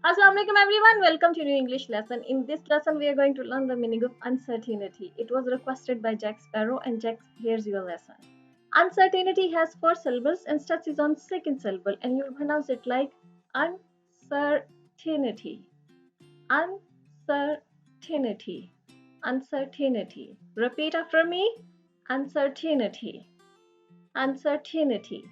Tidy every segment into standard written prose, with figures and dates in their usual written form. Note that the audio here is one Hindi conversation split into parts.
Assalamualaikum everyone, welcome to new English lesson. In this lesson, we are going to learn the meaning of uncertainty. It was requested by Jack Sparrow, and Jack, here's your lesson. Uncertainty has four syllables and starts is on second syllable, and you'll pronounce it like uncertainty. Uncertainty. Uncertainty. Repeat after me. Uncertainty. Uncertainty.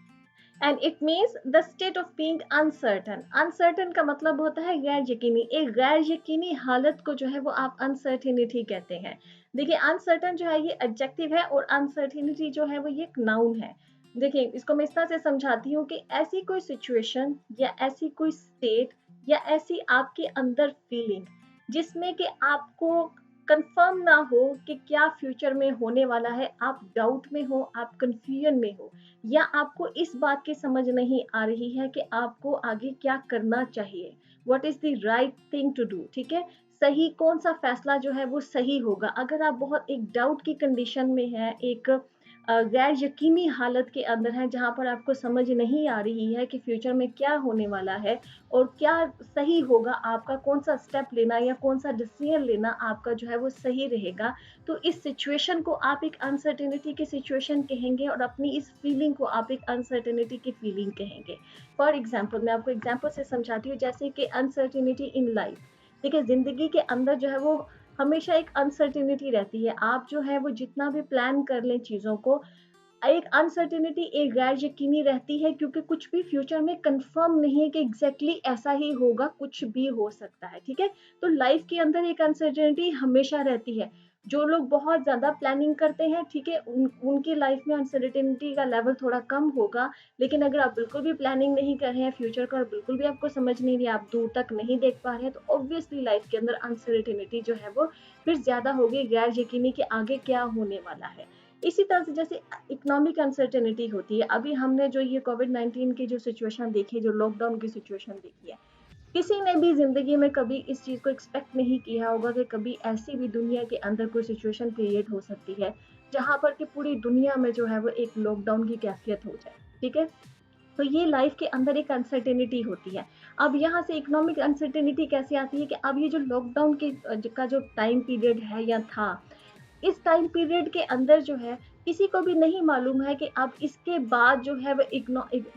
And it means the state of being uncertain. Uncertain का मतलब होता है गैर यकीनी. एक गैर यकीनी हालत को जो है वो आप अनसर्टिनिटी कहते हैं. देखिए अनसर्टन जो है ये एडजेक्टिव है और अनसर्टिनिटी जो है वो ये एक नाउन है. देखिए इसको मैं इस तरह से समझाती हूँ कि ऐसी कोई सिचुएशन या ऐसी कोई स्टेट या ऐसी आपके अंदर फीलिंग जिसमें कि आपको कंफर्म ना हो कि क्या फ्यूचर में होने वाला है, आप डाउट में हो, आप कंफ्यूजन में हो, या आपको इस बात की समझ नहीं आ रही है कि आपको आगे क्या करना चाहिए, what is the right thing to do. ठीक है, सही कौन सा फैसला जो है वो सही होगा. अगर आप बहुत एक डाउट की कंडीशन में है, एक गैर यकीनी हालत के अंदर है जहां पर आपको समझ नहीं आ रही है कि फ्यूचर में क्या होने वाला है और क्या सही होगा, आपका कौन सा स्टेप लेना या कौन सा डिसीजन लेना आपका जो है वो सही रहेगा, तो इस सिचुएशन को आप एक अनसर्टेनिटी की सिचुएशन कहेंगे और अपनी इस फीलिंग को आप एक अनसर्टेनिटी की फीलिंग कहेंगे. फॉर एग्जाम्पल मैं आपको एग्जाम्पल से समझाती हूँ, जैसे कि अनसर्टेनिटी इन लाइफ. देखिए जिंदगी के अंदर जो है वो हमेशा एक अनसर्टेनिटी रहती है. आप जो है वो जितना भी प्लान कर लें चीज़ों को, एक अनसर्टेनिटी एक गैर यकीनी रहती है क्योंकि कुछ भी फ्यूचर में कंफर्म नहीं है कि एग्जैक्टली ऐसा ही होगा, कुछ भी हो सकता है. ठीक है, तो लाइफ के अंदर एक अनसर्टेनिटी हमेशा रहती है. जो लोग बहुत ज्यादा प्लानिंग करते हैं, ठीक है, उनकी लाइफ में अनसर्टेनिटी का लेवल थोड़ा कम होगा. लेकिन अगर आप बिल्कुल भी प्लानिंग नहीं कर रहे हैं फ्यूचर का और बिल्कुल भी आपको समझ नहीं रही, आप दूर तक नहीं देख पा रहे हैं, तो ऑब्वियसली लाइफ के अंदर अनसर्टेनिटी जो है वो फिर ज्यादा होगी, गैर यकीनी कि आगे क्या होने वाला है. इसी तरह से जैसे इकोनॉमिक अनसर्टेनिटी होती है. अभी हमने जो ये कोविड-19 की जो सिचुएशन देखी है, जो लॉकडाउन की सिचुएशन देखी है, किसी ने भी जिंदगी में कभी इस चीज को एक्सपेक्ट नहीं किया होगा कि कभी ऐसी भी दुनिया के अंदर कोई सिचुएशन क्रिएट हो सकती है जहां पर कि पूरी दुनिया में जो है वो एक लॉकडाउन की कैफियत हो जाए. ठीक है, तो ये लाइफ के अंदर एक अनसर्टेनिटी होती है. अब यहाँ से इकोनॉमिक अनसर्टेनिटी कैसे आती है कि अब ये जो लॉकडाउन के का जो टाइम पीरियड है या था, इस टाइम पीरियड के अंदर जो है किसी को भी नहीं मालूम है कि अब इसके बाद जो है वो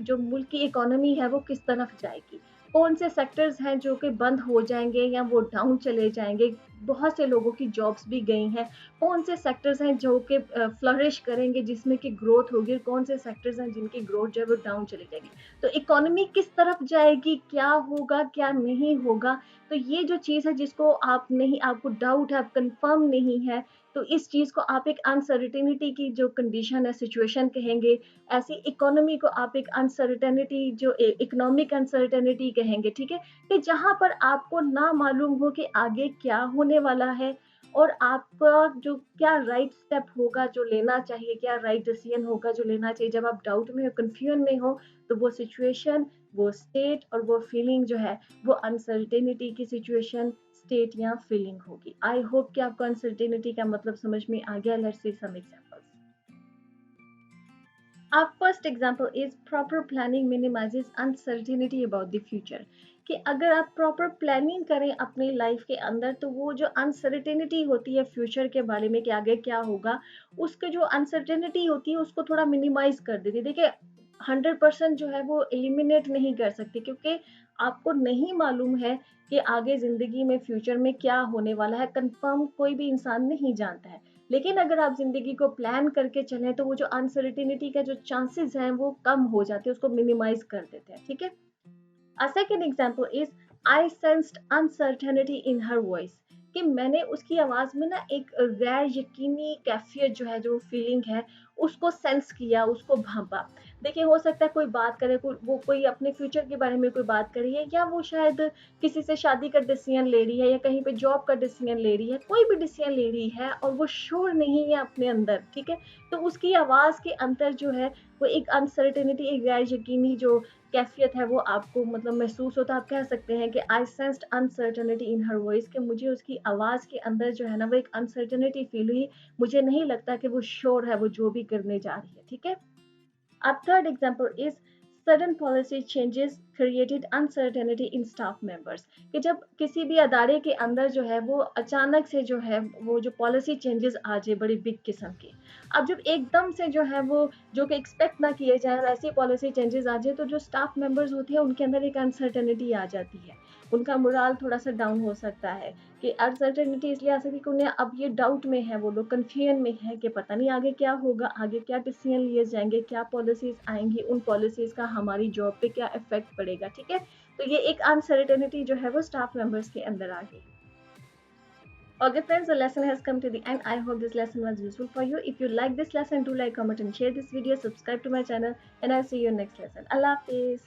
जो मुल्क की इकोनॉमी है वो किस तरफ जाएगी. कौन से सेक्टर्स हैं जो कि बंद हो जाएंगे या वो डाउन चले जाएंगे. बहुत से लोगों की जॉब्स भी गई हैं. कौन से सेक्टर्स हैं जो कि फ्लरिश करेंगे, जिसमें कि ग्रोथ होगी, और कौन से सेक्टर्स हैं जिनकी ग्रोथ जो है वो डाउन चली जाएगी. तो इकोनॉमी किस तरफ जाएगी, क्या होगा क्या नहीं होगा, तो ये जो चीज़ है जिसको आप नहीं, आपको डाउट है, आप कंफर्म नहीं है, तो इस चीज़ को आप एक अनसर्टेनिटी की जो कंडीशन है, सिचुएशन कहेंगे. ऐसी इकोनॉमी को आप एक अनसर्टेनिटी, जो इकोनॉमिक अनसर्टेनिटी कहेंगे. ठीक है, कि जहां पर आपको ना मालूम हो कि आगे क्या होने वाला है और आपका जो क्या राइट स्टेप होगा जो लेना चाहिए, क्या राइट डिसीजन होगा जो लेना चाहिए. जब आप डाउट में हो, कंफ्यूजन में हो, तो वो सिचुएशन, वो स्टेट और वो फीलिंग जो है वो अनसर्टेनिटी की सिचुएशन, स्टेट या फीलिंग होगी. आई होप कि आपको अनसर्टेनिटी का मतलब समझ में आ गया. Let's see some examples. Our first example is proper planning minimizes uncertainty about the future. कि अगर आप प्रॉपर प्लानिंग करें अपनी लाइफ के अंदर, तो वो जो अनसर्टेनिटी होती है फ्यूचर के बारे में कि आगे क्या होगा, उसके जो अनसर्टेनिटी होती है उसको थोड़ा मिनिमाइज कर देती है. देखिए 100% जो है वो एलिमिनेट नहीं कर सकती, क्योंकि आपको नहीं मालूम है कि आगे जिंदगी में फ्यूचर में क्या होने वाला है. कंफर्म कोई भी इंसान नहीं जानता है. लेकिन अगर आप जिंदगी को प्लान करके चलें तो वो जो अनसर्टेनिटी का जो चांसेस हैं वो कम हो जाते हैं, उसको मिनिमाइज कर देते हैं. ठीक है, A second example is I sensed uncertainty in her voice. कि मैंने उसकी आवाज में ना एक गैर यकीनी कैफियत जो है, जो फीलिंग है, उसको सेंस किया, उसको भांपा. देखिए हो सकता है कोई बात करे, वो कोई अपने फ्यूचर के बारे में कोई बात कर रही है, या वो शायद किसी से शादी का डिसीजन ले रही है, या कहीं पे जॉब का डिसीजन ले रही है, कोई भी डिसीजन ले रही है और वो श्योर नहीं है अपने अंदर. ठीक है, तो उसकी आवाज के अंदर जो है वो एक अनसर्टेनिटी, एक गैर यकीनी जो कैफियत है वो आपको मतलब महसूस होता है. आप कह सकते हैं कि I sensed uncertainty in her voice, कि मुझे उसकी आवाज के अंदर जो है ना वो एक अनसर्टेनिटी फील हुई. मुझे नहीं लगता कि वो श्योर है वो जो भी करने जा रही है. ठीक है, अब third example is sudden policy changes created uncertainty in staff members कि जब किसी भी अदारे के अंदर जो है वो अचानक से जो है वो जो पॉलिसी चेंजेस आ जाए बड़ी बिग किस्म की, अब जब एकदम से जो है वो जो कि एक्सपेक्ट ना किए जाए वैसी पॉलिसी चेंजेस आ जाए तो जो स्टाफ मेंबर्स होते हैं उनके अंदर एक अनसर्टेनिटी आ जाती है, उनका मोराल थोड़ा सा डाउन हो सकता है कि अनसर्टेनिटी इसलिए आ सकती है कि उन्हें अब ये डाउट में है, वो लोग कन्फ्यूजन में है कि पता नहीं आगे क्या होगा, आगे क्या डिसीजन लिए जाएंगे, क्या पॉलिसीज आएंगी, उन पॉलिसीज का हमारी जॉब पे क्या इफेक्ट पड़ेगा। ठीक है, तो ये एक अनसर्टेनिटी जो है वो स्टाफ मेंबर्स के अंदर आ गई। Okay friends, the lesson has come to the end. I hope this lesson was useful for you. If you like this lesson, do like, comment and share this video. Subscribe to my channel and I'll see you in next lesson. Allah Hafiz.